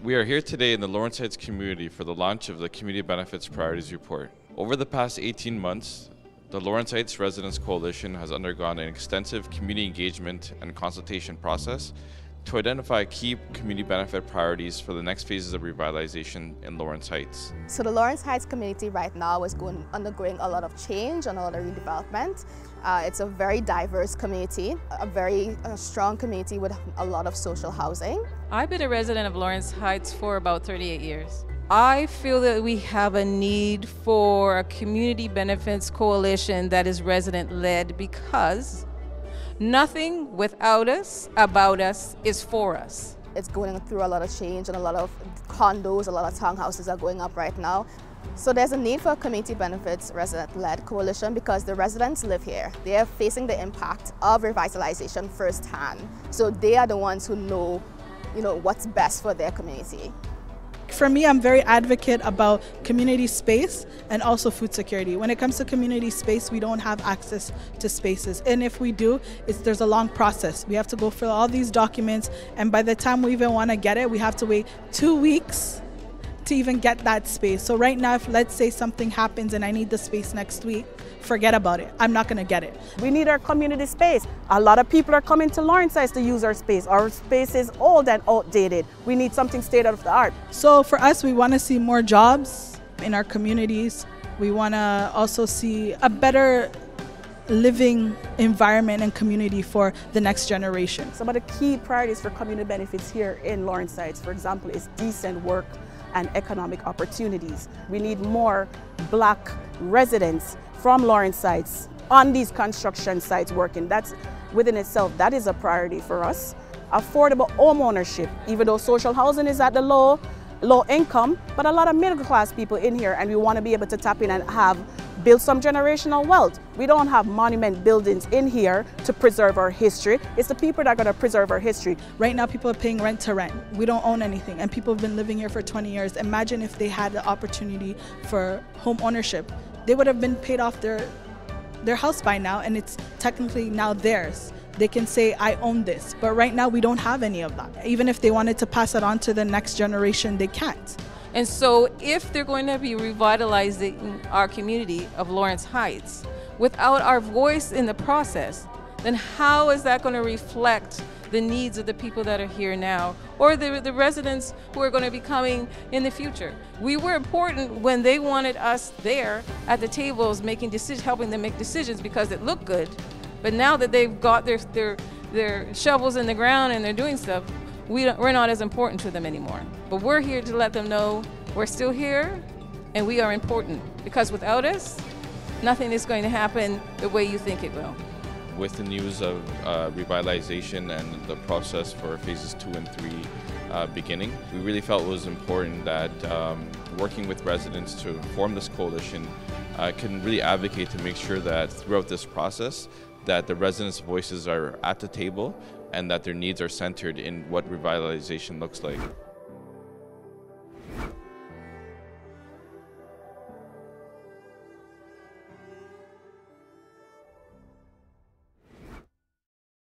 We are here today in the Lawrence Heights community for the launch of the Community Benefits Priorities Report. Over the past 18 months, the Lawrence Heights Residents Coalition has undergone an extensive community engagement and consultation process to identify key community benefit priorities for the next phases of revitalization in Lawrence Heights. So the Lawrence Heights community right now is undergoing a lot of change and a lot of redevelopment. It's a very diverse community, a very strong community with a lot of social housing. I've been a resident of Lawrence Heights for about 38 years. I feel that we have a need for a community benefits coalition that is resident-led because nothing without us, about us, is for us. It's going through a lot of change and a lot of condos, a lot of townhouses are going up right now. So there's a need for a community benefits resident-led coalition because the residents live here. They are facing the impact of revitalization firsthand. So they are the ones who know, what's best for their community. For me, I'm very advocate about community space and also food security. When it comes to community space, we don't have access to spaces. And if we do, there's a long process. We have to go fill all these documents, and by the time we even want to get it, we have to wait 2 weeks to even get that space. So right now, if let's say something happens and I need the space next week, forget about it. I'm not going to get it. We need our community space. A lot of people are coming to Lawrence Heights to use our space. Our space is old and outdated. We need something state of the art. So for us, we want to see more jobs in our communities. We want to also see a better living environment and community for the next generation. Some of the key priorities for community benefits here in Lawrence Heights, for example, is decent work and economic opportunities. We need more Black residents from Lawrence Heights on these construction sites working. That's within itself, that is a priority for us. Affordable home ownership, even though social housing is at the low income, but a lot of middle class people in here, and we want to be able to tap in and build some generational wealth. We don't have monument buildings in here to preserve our history. It's the people that are going to preserve our history. Right now, people are paying rent to rent. We don't own anything, and people have been living here for 20 years. Imagine if they had the opportunity for home ownership. They would have been paid off their house by now, and it's technically now theirs. They can say, I own this. But right now, we don't have any of that. Even if they wanted to pass it on to the next generation, they can't. And so if they're going to be revitalizing our community of Lawrence Heights without our voice in the process, then how is that going to reflect the needs of the people that are here now or the residents who are going to be coming in the future? We were important when they wanted us there at the tables making decisions, helping them make decisions because it looked good. But now that they've got their shovels in the ground and they're doing stuff, we're not as important to them anymore. But we're here to let them know we're still here and we are important, because without us, nothing is going to happen the way you think it will. With the news of revitalization and the process for phases 2 and 3 beginning, we really felt it was important that working with residents to form this coalition can really advocate to make sure that throughout this process that the residents' voices are at the table and that their needs are centered in what revitalization looks like.